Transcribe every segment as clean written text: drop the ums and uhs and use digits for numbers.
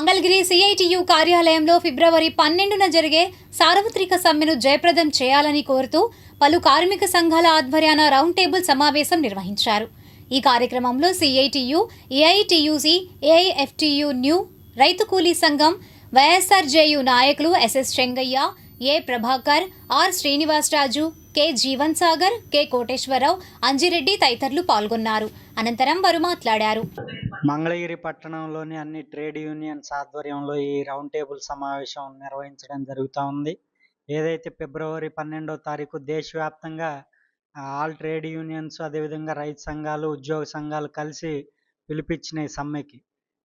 Mangalagiri CITU కార్యాలయంలో ఫిబ్రవరి 12న జరిగే సార్వత్రిక సమ్మెను జయప్రదం చేయాలని కోరుతూ పలు కార్మిక సంఘాల ఆధ్వర్యాన రౌండ్ టేబుల్ సమావేశం నిర్వహించారు. ఈ కార్యక్రమంలో సిఐటియు, ఏఐటియుసి, ఏఐఎఫ్టియు న్యూ, రైతు కూలీ సంఘం, వైఎస్ఆర్జేయు నాయకులు SS Chengaiah, A Prabhakar, R Srinivasaraju, K Jeevan Sagar, K Koteswararao, Anjireddy తదితరులు పాల్గొన్నారు. అనంతరం వారు మాట్లాడారు. మంగళగిరి పట్టణంలోని అన్ని ట్రేడ్ యూనియన్స్ ఆధ్వర్యంలో ఈ రౌండ్ టేబుల్ సమావేశం నిర్వహించడం జరుగుతూ ఉంది. ఏదైతే ఫిబ్రవరి 12వ తారీఖు దేశవ్యాప్తంగా ఆల్ ట్రేడ్ యూనియన్స్, అదేవిధంగా రైతు సంఘాలు, ఉద్యోగ సంఘాలు కలిసి పిలిపించిన ఈ సమ్మెకి,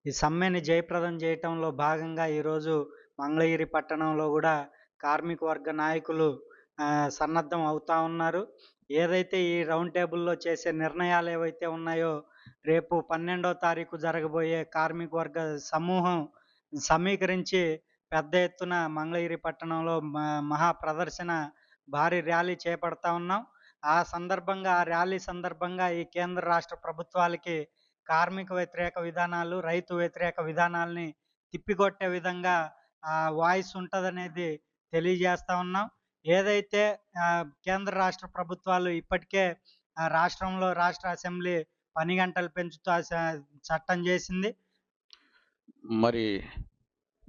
ఈ సమ్మెని జయప్రదం చేయటంలో భాగంగా ఈరోజు మంగళగిరి పట్టణంలో కూడా కార్మిక వర్గ నాయకులు సన్నద్ధం అవుతా ఉన్నారు. ఏదైతే ఈ రౌండ్ టేబుల్లో చేసే నిర్ణయాలు ఏవైతే ఉన్నాయో, రేపు 12వ తారీఖు జరగబోయే కార్మిక వర్గ సమూహం సమీకరించి పెద్ద ఎత్తున మంగళగిరి పట్టణంలో మహా ప్రదర్శన, భారీ ర్యాలీ చేపడతా ఉన్నాం. ఆ ర్యాలీ సందర్భంగా ఈ కేంద్ర రాష్ట్ర ప్రభుత్వాలకి కార్మిక వ్యతిరేక విధానాలు, రైతు వ్యతిరేక విధానాల్ని తిప్పికొట్టే విధంగా వాయిస్ ఉంటుందనేది తెలియజేస్తా ఉన్నాం. ఏదైతే కేంద్ర రాష్ట్ర ప్రభుత్వాలు ఇప్పటికే రాష్ట్రంలో రాష్ట్ర అసెంబ్లీ పని గంటలు పెంచుతూ చట్టం చేసింది. మరి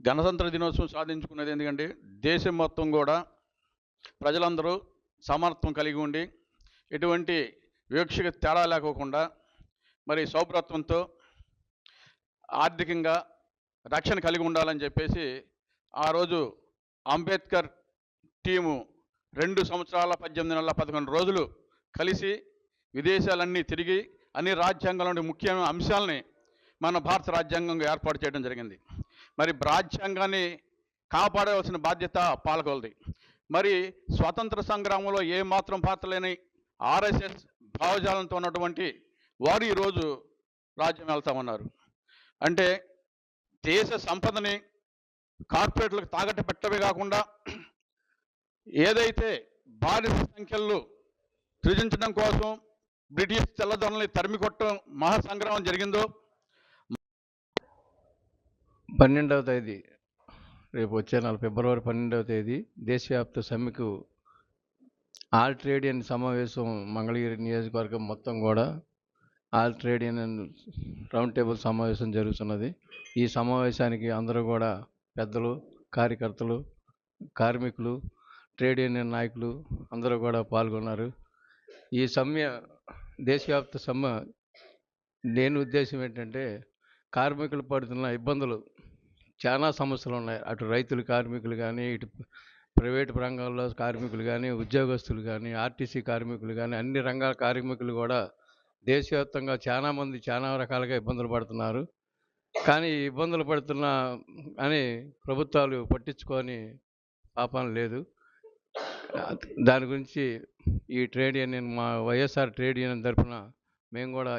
గణతంత్ర దినోత్సవం సాధించుకున్నది ఎందుకంటే దేశం మొత్తం కూడా ప్రజలందరూ సమానత్వం కలిగి ఉండి ఎటువంటి వివక్షకు తేడా లేకోకుండా మరి సౌభ్రత్వంతో ఆర్థికంగా రక్షణ కలిగి ఉండాలని చెప్పేసి ఆ రోజు అంబేద్కర్ టీము 2 సంవత్సరాల 18 నెలల 11 రోజులు కలిసి విదేశాలన్నీ తిరిగి అన్ని రాజ్యాంగాల ముఖ్యమైన అంశాలని మన భారత రాజ్యాంగంగా ఏర్పాటు చేయడం జరిగింది. మరి రాజ్యాంగాన్ని కాపాడవలసిన బాధ్యత పాలకులది. మరి స్వాతంత్ర సంగ్రామంలో ఏ మాత్రం పాత్ర లేని ఆర్ఎస్ఎస్ భావజాలంతో ఉన్నటువంటి వారు ఈరోజు రాజ్యం వెళ్తామన్నారు. అంటే దేశ సంపదని కార్పొరేట్లకు తాకట్టు పెట్టడమే కాకుండా ఏదైతే భారీ సంఖ్యల్లో సృజించడం కోసం బ్రిటిష్ తెల్లదొరల్ని తరిమి కొట్టడం మహాసంగ్రామం జరిగిందో, 12వ తేదీ రేపు వచ్చే నెల ఫిబ్రవరి 12వ తేదీ దేశవ్యాప్త సమ్మెకు ఆల్ ట్రేడ్ యూనియన్ సమావేశం మంగళగిరి నియోజకవర్గం మొత్తం కూడా all trade union round table సమావేశం జరుగుతున్నది. ఈ సమావేశానికి అందరూ కూడా పెద్దలు, కార్యకర్తలు, కార్మికులు, ట్రేడ్ యూనియన్ నాయకులు అందరూ కూడా పాల్గొన్నారు. ఈ దేశవ్యాప్త సమ్మె దేని ఉద్దేశం ఏంటంటే, కార్మికులు పడుతున్న ఇబ్బందులు, చాలా సమస్యలు ఉన్నాయి. అటు రైతులు కార్మికులు కానీ, ఇటు ప్రైవేటు రంగాల్లో కార్మికులు కానీ, ఉద్యోగస్తులు కానీ, ఆర్టీసీ కార్మికులు కానీ, అన్ని రంగాల కార్మికులు కూడా దేశవ్యాప్తంగా చాలామంది చాలా రకాలుగా ఇబ్బందులు పడుతున్నారు. కానీ ఇబ్బందులు పడుతున్నా అని ప్రభుత్వాలు పట్టించుకొని పాపం లేదు. దాని గురించి ఈ ట్రేడ్ యూనియన్, మా వైఎస్ఆర్ ట్రేడ్ యూనియన్ తరఫున మేము కూడా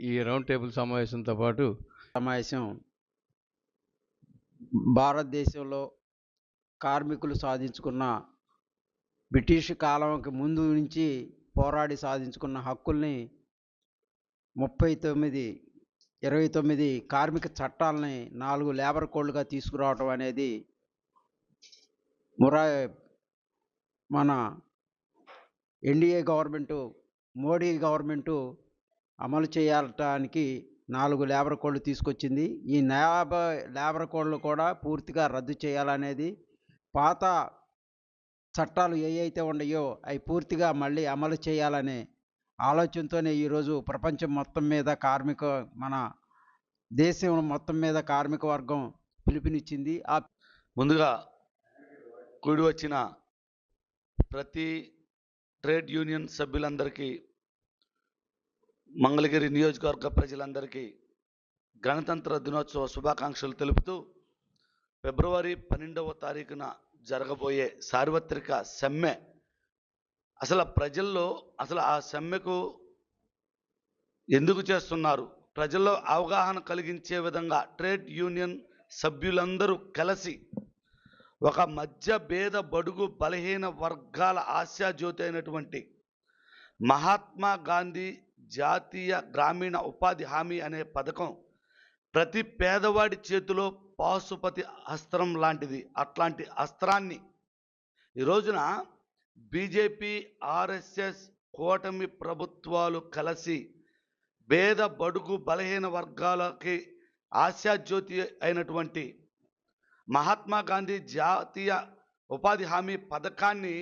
ఈ రౌండ్ టేబుల్ సమావేశంతో పాటు సమావేశం భారతదేశంలో కార్మికులు సాధించుకున్న బ్రిటిష్ కాలంకి ముందు నుంచి పోరాడి సాధించుకున్న హక్కుల్ని 29 కార్మిక చట్టాలని 4 లేబర్ కోడ్లుగా తీసుకురావడం అనేది మన ఎన్డీఏ గవర్నమెంటు, మోడీ గవర్నమెంటు అమలు చేయటానికి 4 లేబర్ కోడ్లు తీసుకొచ్చింది. ఈ లేబర్ కోడ్లు కూడా పూర్తిగా రద్దు చేయాలనేది, పాత చట్టాలు ఏవైతే ఉన్నాయో అవి పూర్తిగా మళ్ళీ అమలు చేయాలనే ఆలోచనతోనే ఈరోజు ప్రపంచం మొత్తం మీద మన దేశం మొత్తం మీద కార్మిక వర్గం పిలుపునిచ్చింది. ముందుగా కూడి వచ్చిన ప్రతి ట్రేడ్ యూనియన్ సభ్యులందరికీ, మంగళగిరి నియోజకవర్గ ప్రజలందరికీ గణతంత్ర దినోత్సవ శుభాకాంక్షలు తెలుపుతూ, ఫిబ్రవరి 12వ తారీఖున జరగబోయే సార్వత్రిక సమ్మె అసలు ప్రజల్లో ఆ సమ్మెకు ఎందుకు చేస్తున్నారు, ప్రజల్లో అవగాహన కలిగించే విధంగా ట్రేడ్ యూనియన్ సభ్యులందరూ కలిసి ఒక మధ్య భేద బడుగు బలహీన వర్గాల ఆశాజ్యోతి అయినటువంటి మహాత్మా గాంధీ జాతీయ గ్రామీణ ఉపాధి హామీ అనే పథకం ప్రతి పేదవాడి చేతిలో పాశుపతి అస్త్రం లాంటిది. అట్లాంటి అస్త్రాన్ని ఈ రోజున బీజేపీ, ఆర్ఎస్ఎస్ కూటమి ప్రభుత్వాలు కలిసి పేద బడుగు బలహీన వర్గాలకి ఆశాజ్యోతి అయినటువంటి మహాత్మా గాంధీ జాతీయ ఉపాధి హామీ పథకాన్ని